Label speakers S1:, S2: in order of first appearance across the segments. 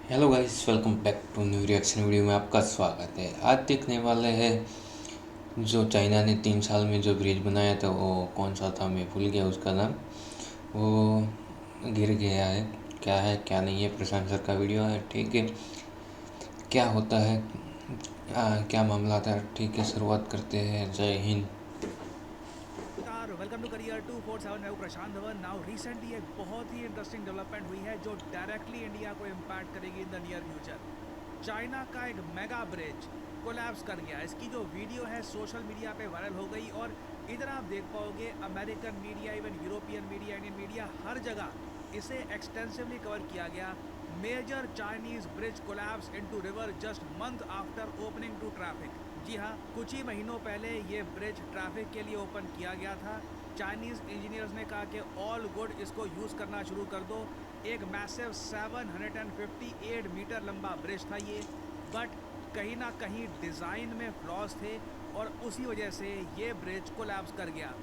S1: Hello guys, welcome back to new reaction video में आपका स्वागत है। आज देखने वाले हैं जो चाइना ने 3 साल में जो ब्रिज बनाया था वो कौन सा था, मैं भूल गया उसका नाम। वो गिर गया है। क्या है क्या नहीं है, प्रशांत सर का वीडियो है। ठीक है, क्या होता है, क्या मामला था। ठीक है, शुरुआत करते हैं। जय हिंद।
S2: नमस्कार, वेलकम टू करियर 247। मैं हूं प्रशांत धवन। नाउ रिसेंटली एक बहुत ही इंटरेस्टिंग डेवलपमेंट हुई है जो डायरेक्टली इंडिया को इम्पैक्ट करेगी in the near future. China का एक मेगा ब्रिज कोलैप्स कर गया। इसकी जो वीडियो है सोशल मीडिया पे वायरल हो गई और इधर आप देख पाओगे American media, even European media, Indian media, हर जगह इसे एक्सटेंसिवली कवर किया गया। Major Chinese bridge collapse into river just month after opening to traffic. जी हाँ, कुछ ही महीनों पहले ये ब्रिज ट्रैफिक के लिए ओपन किया गया था। चाइनीज इंजीनियर्स ने कहा कि ऑल गुड, इसको यूज़ करना शुरू कर दो। एक मैसिव 758 मीटर लंबा ब्रिज था ये, बट कहीं ना कहीं डिज़ाइन में फ्लॉज थे और उसी वजह से ये ब्रिज कोलैप्स कर गया।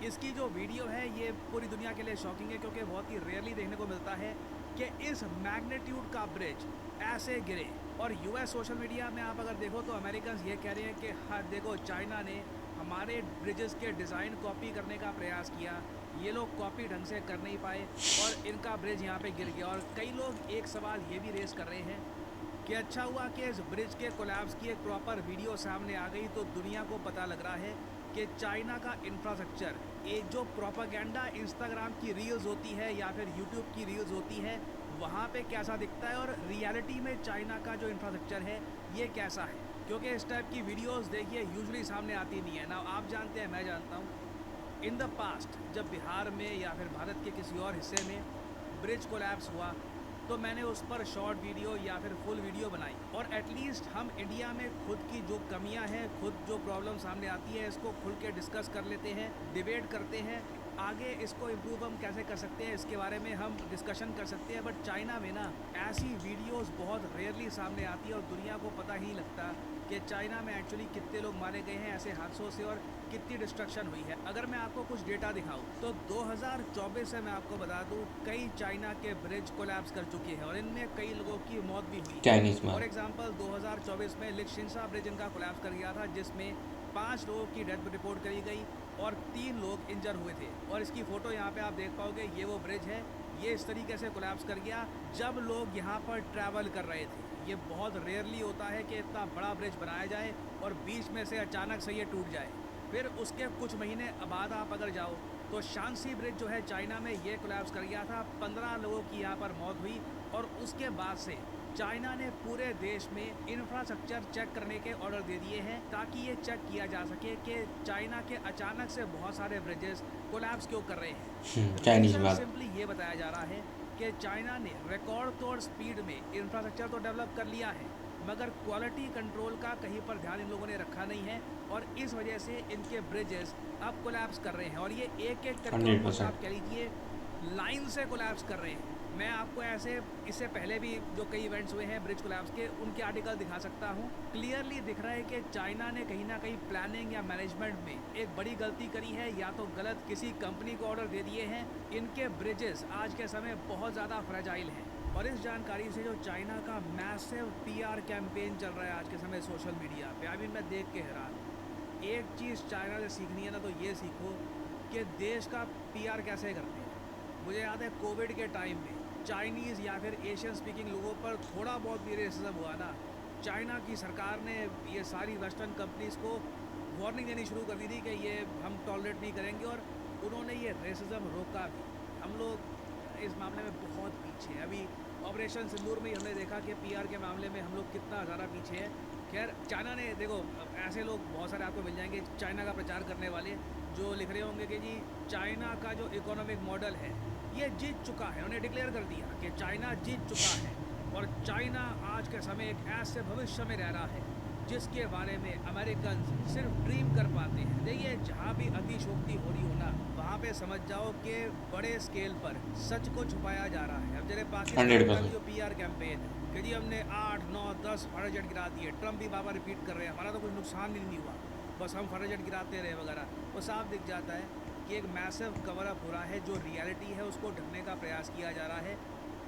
S2: इसकी जो वीडियो है ये पूरी दुनिया के लिए शॉकिंग है, क्योंकि बहुत ही रेयरली देखने को मिलता है कि इस मैग्नीट्यूड का ब्रिज ऐसे गिरे। और यूएस सोशल मीडिया में आप अगर देखो तो अमेरिकन ये कह रहे हैं कि हाँ देखो, चाइना ने हमारे ब्रिजेस के डिज़ाइन कॉपी करने का प्रयास किया, ये लोग कॉपी ढंग से कर नहीं पाए और इनका ब्रिज यहाँ पे गिर गया। और कई लोग एक सवाल ये भी रेस कर रहे हैं कि अच्छा हुआ कि इस ब्रिज के कोलैप्स की एक प्रॉपर वीडियो सामने आ गई तो दुनिया को पता लग रहा है कि चाइना का इंफ्रास्ट्रक्चर, एक जो प्रोपागेंडा इंस्टाग्राम की रील्स होती है या फिर यूट्यूब की रील्स होती है, वहाँ पे कैसा दिखता है और रियलिटी में चाइना का जो इंफ्रास्ट्रक्चर है ये कैसा है। क्योंकि इस टाइप की वीडियोस देखिए यूजुअली सामने आती नहीं है ना। आप जानते हैं, मैं जानता हूँ, इन द पास्ट जब बिहार में या फिर भारत के किसी और हिस्से में ब्रिज कोलैप्स हुआ तो मैंने उस पर शॉर्ट वीडियो या फिर फुल वीडियो बनाई। और एटलीस्ट हम इंडिया में खुद की जो कमियां हैं, खुद जो प्रॉब्लम सामने आती है, इसको खुल के डिस्कस कर लेते हैं, डिबेट करते हैं, आगे इसको इम्प्रूव हम कैसे कर सकते हैं इसके बारे में हम डिस्कशन कर सकते हैं। बट चाइना में ना ऐसी वीडियोस बहुत रेयरली सामने आती है और दुनिया को पता ही नहीं लगता कि चाइना में एक्चुअली कितने लोग मारे गए हैं ऐसे हादसों से और कितनी डिस्ट्रक्शन हुई है। अगर मैं आपको कुछ डेटा दिखाऊं तो 2024 से मैं आपको बता दूं कई चाइना के ब्रिज कोलैप्स कर चुके हैं और इनमें कई लोगों की मौत भी हुई है।
S1: Chinese mall.
S2: फॉर एग्जांपल 2024 में लिक्शिंसा ब्रिज इनका कोलैप्स कर गया था, जिसमें 5 लोगों की डेथ रिपोर्ट करी गई और 3 लोग इंजर हुए थे। और इसकी फ़ोटो यहाँ पे आप देख पाओगे, ये वो ब्रिज है। ये इस तरीके से कोलैप्स कर गया जब लोग यहाँ पर ट्रैवल कर रहे थे। ये बहुत रेयरली होता है कि इतना बड़ा ब्रिज बनाया जाए और बीच में से अचानक से ये टूट जाए। फिर उसके कुछ महीने बाद आप अगर जाओ तो शांसी ब्रिज जो है चाइना में, ये कोलैप्स कर गया था। 15 लोगों की यहाँ पर मौत हुई और उसके बाद से चाइना ने पूरे देश में इंफ्रास्ट्रक्चर चेक करने के ऑर्डर दे दिए हैं ताकि ये चेक किया जा सके कि चाइना के अचानक से बहुत सारे ब्रिजेस कोलैप्स क्यों कर रहे हैं।
S1: चाइनीज
S2: रीज़न
S1: माल।
S2: सिंपली ये बताया जा रहा है कि चाइना ने रिकॉर्ड तोड़ स्पीड में इंफ्रास्ट्रक्चर तो डेवलप कर लिया है, मगर क्वालिटी कंट्रोल का कहीं पर ध्यान इन लोगों ने रखा नहीं है और इस वजह से इनके ब्रिजेस अब कोलैप्स कर रहे हैं। और ये एक एक करके
S1: हंड्रेड
S2: ऑलमोस्ट
S1: परसेंट
S2: आप कह लीजिए लाइन से कोलैप्स कर रहे हैं। मैं आपको ऐसे इससे पहले भी जो कई इवेंट्स हुए हैं ब्रिज कोलैप्स के, उनके आर्टिकल दिखा सकता हूँ। क्लियरली दिख रहा है कि चाइना ने कहीं ना कहीं प्लानिंग या मैनेजमेंट में एक बड़ी गलती करी है, या तो गलत किसी कंपनी को ऑर्डर दे दिए हैं। इनके ब्रिजेस आज के समय बहुत ज़्यादा फ्रेजाइल हैं। और इस जानकारी से जो चाइना का मैसिव पीआर कैंपेन चल रहा है आज के समय सोशल मीडिया पे, अभी मैं देख के हैरान हूँ। एक चीज़ चाइना से सीखनी है ना, तो ये सीखो कि देश का पीआर कैसे करते हैं। मुझे याद है कोविड के टाइम में चाइनीज़ या फिर एशियन स्पीकिंग लोगों पर थोड़ा बहुत भी रेसिज्म हुआ ना, चाइना की सरकार ने ये सारी वेस्टर्न कंपनीज़ को वार्निंग देनी शुरू कर दी थी कि ये हम टॉलरेट नहीं करेंगे और उन्होंने ये रेसिज्म रोका भी। हम लोग इस मामले में बहुत पीछे हैं। अभी ऑपरेशन सिंदूर में ही हमने देखा कि पीआर के मामले में हम लोग कितना ज़्यादा पीछे हैं। खैर, चाइना ने देखो, ऐसे लोग बहुत सारे आपको मिल जाएंगे चाइना का प्रचार करने वाले जो लिख रहे होंगे कि जी चाइना का जो इकोनॉमिक मॉडल है ये जीत चुका है। उन्हें डिक्लेयर कर दिया कि चाइना जीत चुका है और चाइना आज के समय एक ऐसे भविष्य में रह रहा है जिसके बारे में अमेरिकन सिर्फ ड्रीम कर पाते हैं। देखिए, जहाँ भी अतिशोक्ति हो रही हो ना, वहाँ पे समझ जाओ कि बड़े स्केल पर सच को छुपाया जा रहा है। अब जैसे
S1: हंड्रेड
S2: पाकिस्तान का भी
S1: परसेंट
S2: जो पीआर कैंपेन है कि जी हमने 8, 9, 10 फाइटर जेट गिरा दिए, ट्रम्प भी बाबा रिपीट कर रहे हैं हमारा तो कुछ नुकसान ही नहीं हुआ, बस हम फाइटर जेट गिराते रहे वगैरह, वो साफ दिख जाता है कि एक मैसिव कवर अप हो रहा है। जो रियलिटी है उसको ढकने का प्रयास किया जा रहा है।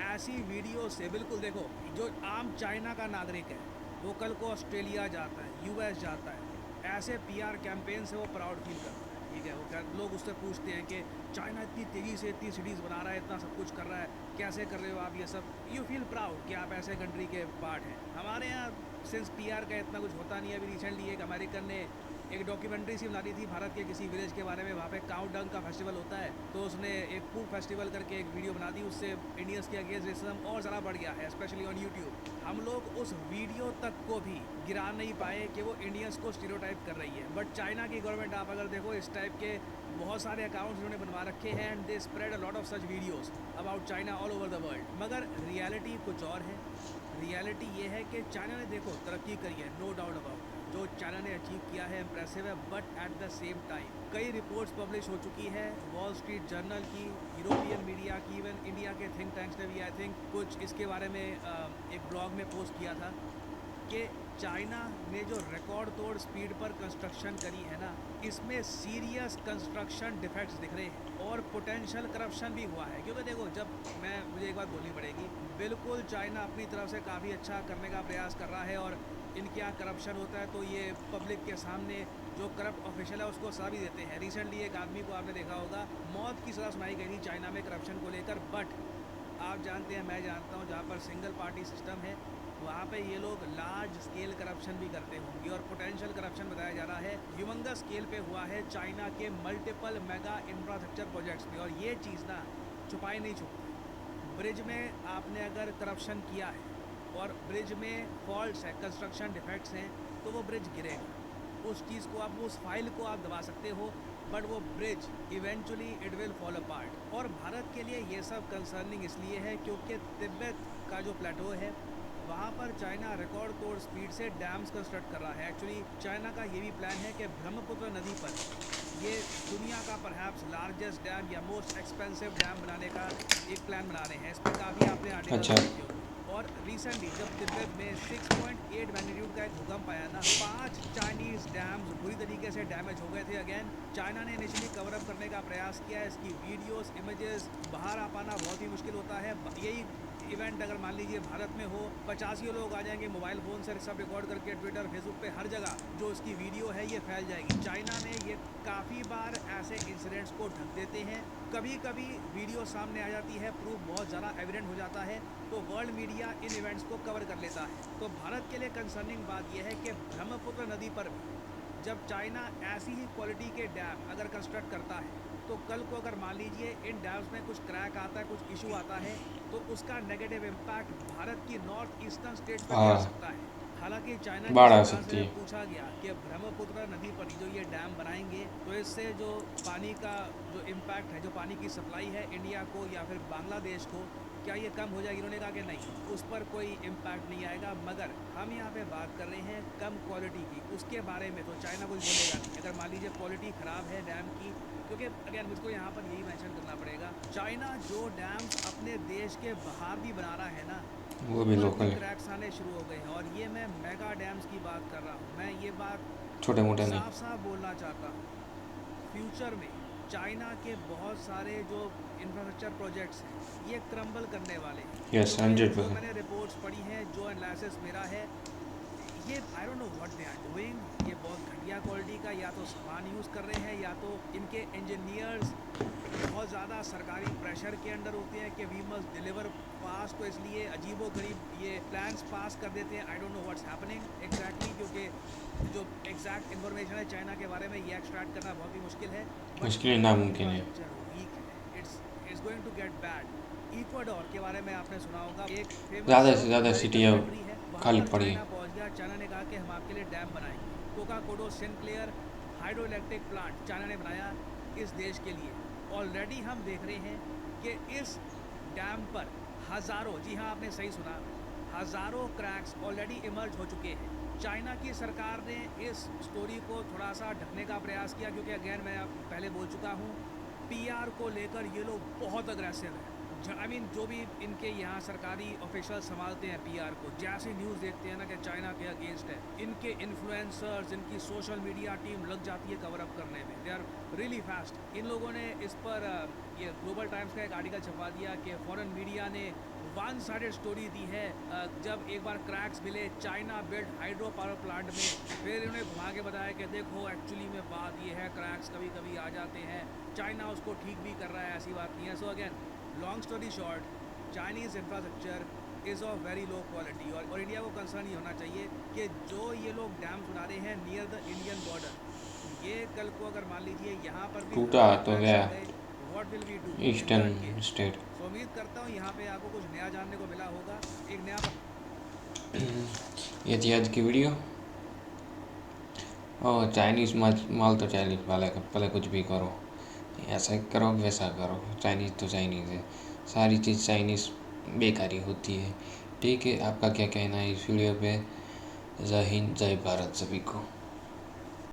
S2: ऐसी वीडियो से बिल्कुल देखो, जो आम चाइना का नागरिक है वो कल को ऑस्ट्रेलिया जाता है, यूएस जाता है, ऐसे पीआर कैंपेन से वो प्राउड फील करता है। ठीक है, लोग उससे पूछते हैं कि चाइना इतनी तेज़ी से इतनी सिटीज़ बना रहा है, इतना सब कुछ कर रहा है, कैसे कर रहे हो आप ये सब। यू फील प्राउड कि आप ऐसे कंट्री के पार्ट हैं। हमारे यहाँ सिंस पीआर का इतना कुछ होता नहीं है। अभी रिसेंटली एक अमेरिकन ने एक डॉक्यूमेंट्री सी बना दी थी भारत के किसी विलेज के बारे में, वहाँ पे काउंटडाउन का फेस्टिवल होता है, तो उसने एक पूप फेस्टिवल करके एक वीडियो बना दी। उससे इंडियंस के अगेंस्ट रेसिज्म और ज़्यादा बढ़ गया है, स्पेशली ऑन यूट्यूब। हम लोग उस वीडियो तक को भी गिरा नहीं पाए कि वो इंडियंस को स्टीरियोटाइप कर रही है। बट चाइना की गवर्नमेंट आप अगर देखो, इस टाइप के बहुत सारे अकाउंट्स उन्होंने बनवा रखे हैं and they spread a lot of such videos about China all over the world. मगर रियलिटी कुछ और है। रियलिटी ये है कि चाइना ने देखो तरक्की करी है, नो डाउट अबाउट, जो चाइना ने अचीव किया है इम्प्रेसिव है। But at the same time कई रिपोर्ट्स पब्लिश हो चुकी है, वॉल स्ट्रीट जर्नल की, यूरोपियन मीडिया की, इवन इंडिया के थिंक टैंक्स ने भी आई थिंक कुछ इसके बारे में एक ब्लॉग में पोस्ट किया था कि चाइना ने जो रिकॉर्ड तोड़ स्पीड पर कंस्ट्रक्शन करी है ना, इसमें सीरियस कंस्ट्रक्शन डिफेक्ट्स दिख रहे हैं और पोटेंशियल करप्शन भी हुआ है। क्योंकि देखो, जब मुझे एक बात बोलनी पड़ेगी, बिल्कुल चाइना अपनी तरफ से काफ़ी अच्छा करने का प्रयास कर रहा है और इनके यहाँ करप्शन होता है तो ये पब्लिक के सामने जो करप्ट ऑफिशियल है उसको सजा भी देते हैं। रिसेंटली एक आदमी को आपने देखा होगा, मौत की सज़ा सुनाई गई थी चाइना में करप्शन को लेकर। बट आप जानते हैं, मैं जानता हूँ, जहाँ पर सिंगल पार्टी सिस्टम है वहाँ पे ये लोग लार्ज स्केल करप्शन भी करते होंगे और पोटेंशियल करप्शन बताया जा रहा है ह्यूमंगस स्केल पे हुआ है चाइना के मल्टीपल मेगा इंफ्रास्ट्रक्चर प्रोजेक्ट्स में। और ये चीज़ ना छुपाई नहीं छुपती। ब्रिज में आपने अगर करप्शन किया है और ब्रिज में फॉल्ट्स है, कंस्ट्रक्शन डिफेक्ट्स हैं, तो वो ब्रिज गिरेगा। उस चीज़ को आप, उस फाइल को आप दबा सकते हो, बट वो bridge eventually it will fall apart. और भारत के लिए ये सब कंसर्निंग इसलिए है क्योंकि तिब्बत का जो प्लेटो है वहाँ पर चाइना रिकॉर्ड तोड़ स्पीड से डैम्स कंस्ट्रक्ट कर रहा है। एक्चुअली चाइना का ये भी प्लान है कि ब्रह्मपुत्र नदी पर ये दुनिया का परहैप्स लार्जेस्ट डैम या मोस्ट एक्सपेंसिव डैम बनाने का एक प्लान बना रहे हैं। इस पर काफ़ी आपने आर्टिकल
S1: अच्छा।
S2: देखे होंगे। और रिसेंटली जब तिब्बत में 6.8 मैग्नीट्यूड का एक भूकंप आया ना, 5 चाइनीज डैम्स बुरी तरीके से डैमेज हो गए थे। अगेन चाइना ने इनिशियली कवर अप करने का प्रयास किया है। इसकी वीडियोस, इमेजेस बाहर आ पाना बहुत ही मुश्किल होता है। यही इवेंट अगर मान लीजिए भारत में हो, 50 लोग आ जाएंगे मोबाइल फ़ोन से सब रिकॉर्ड करके, ट्विटर फेसबुक पे हर जगह जो इसकी वीडियो है ये फैल जाएगी। चाइना ने ये काफ़ी बार ऐसे इंसिडेंट्स को ढक देते हैं। कभी कभी वीडियो सामने आ जाती है, प्रूफ बहुत ज़्यादा एविडेंट हो जाता है, तो वर्ल्ड मीडिया इन इवेंट्स को कवर कर लेता है। तो भारत के लिए कंसर्निंग बात यह है कि ब्रह्मपुत्र नदी पर जब चाइना ऐसी ही क्वालिटी के डैम अगर कंस्ट्रक्ट करता है, तो कल को अगर मान लीजिए इन डैम्स में कुछ क्रैक आता है, कुछ इशू आता है, तो उसका नेगेटिव इम्पैक्ट भारत की नॉर्थ ईस्टर्न स्टेट्स पर भी आ सकता है। हालांकि चाइना की
S1: बाढ़ आ
S2: सरकार
S1: सकती
S2: से
S1: है।
S2: पूछा गया कि ब्रह्मपुत्र नदी पर जो ये डैम बनाएंगे तो इससे जो पानी का जो इम्पैक्ट है, जो पानी की सप्लाई है इंडिया को या फिर बांग्लादेश को, क्या ये कम हो जाएगी? उन्होंने कहा कि नहीं, उस पर कोई इम्पैक्ट नहीं आएगा। मगर हम यहाँ पे बात कर रहे हैं कम क्वालिटी की, उसके बारे में तो चाइना कुछ बोलेगा नहीं। अगर मान लीजिए क्वालिटी ख़राब है डैम की, क्योंकि अगेन मुझको यहाँ पर यही मेंशन करना पड़ेगा, चाइना जो डैम्स अपने देश के बाहर भी बना रहा है ना,
S1: वो भी
S2: उन पर
S1: लोकल
S2: भी
S1: है,
S2: क्रैक्स आने शुरू हो गए हैं। और ये मैं मेगा डैम्स की बात कर रहा हूँ। मैं ये बात
S1: छोटे मोटे नहीं।
S2: साफ साफ बोलना चाहता हूँ, फ्यूचर में चाइना के बहुत सारे जो इंफ्रास्ट्रक्चर प्रोजेक्ट्स हैं ये क्रम्बल करने वाले हैं।
S1: यस,
S2: क्योंकि जो
S1: 100%।
S2: मैंने रिपोर्ट्स पढ़ी हैं, जो एनालिसिस मेरा है, ये I don't know what they are doing. ये बहुत घटिया क्वालिटी का या तो सामान यूज़ कर रहे हैं, या तो इनके इंजीनियर्स बहुत ज़्यादा सरकारी प्रेशर के अंडर होते हैं कि वी मस्ट डिलीवर फास्ट, तो इसलिए अजीबो गरीब ये प्लान्स पास कर देते हैं। आई don't know what's happening exactly, क्योंकि जो एग्जैक्ट इन्फॉर्मेशन है चाइना के बारे में ये एक्सट्रैक्ट करना बहुत ही मुश्किल है।
S1: मुश्किल ही नामुमकिन है।
S2: वीक है, it's going to get bad. Ecuador के बारे में आपने सुना होगा, एक
S1: ज़्यादा
S2: फेमस
S1: से ज़्यादा सिटी है
S2: कंट्री है, वहाँ
S1: खाली
S2: पर
S1: पड़ी है।
S2: चाइना पहुँच गया। चाइना ने कहा कि हम आपके लिए डैम बनाएंगे। Coca Codo Sinclair hydro electric plant China ने बनाया इस देश के लिए। ऑलरेडी हम देख रहे हैं कि इस डैम पर हज़ारों, जी हाँ आपने सही सुना, हज़ारों क्रैक्स ऑलरेडी इमर्ज हो चुके हैं। चाइना की सरकार ने इस स्टोरी को थोड़ा सा ढकने का प्रयास किया, क्योंकि अगेन मैं पहले बोल चुका हूँ, पीआर को लेकर ये लोग बहुत अग्रेसिव हैं। आई मीन जो भी इनके यहाँ सरकारी ऑफिशियल संभालते हैं पीआर को, जैसे न्यूज़ देखते हैं ना कि चाइना के अगेंस्ट है, इनके इन्फ्लुएंसर्स, इनकी सोशल मीडिया टीम लग जाती है कवर अप करने में। They are really fast. इन लोगों ने इस पर ये ग्लोबल टाइम्स का एक आर्टिकल छपवा दिया कि फॉरेन मीडिया ने वन साइडेड स्टोरी दी है। जब एक बार क्रैक्स मिले China build hydro power plant में, फिर इन्होंने घुमा के बताया कि देखो एक्चुअली में बात ये है, क्रैक्स कभी कभी आ जाते हैं, चाइना उसको ठीक भी कर रहा है, ऐसी बात नहीं है। So again long story short, Chinese infrastructure is of very low quality, और इंडिया को कंसर्न ये होना चाहिए कि जो ये लोग डैम बना रहे हैं नियर द इंडियन बॉर्डर, ये कल को अगर मान लीजिए यहाँ पर भी
S1: टूटा तो
S2: cracks
S1: गया
S2: आ गए, what will we do in that
S1: eastern
S2: case.
S1: State.
S2: So उम्मीद करता हूँ यहाँ पे आपको कुछ नया जानने को मिला होगा, एक नया
S1: ये थी आज की वीडियो। और चाइनीज़ माल तो चाइनीज़ वाले का, पहले कुछ भी करो, ऐसा करो वैसा करो, चाइनीज़ तो चाइनीज़ है, सारी चीज़ चाइनीज़ बेकारी होती है। ठीक है, आपका क्या कहना है इस वीडियो पे? जय हिंद, जय भारत सभी को।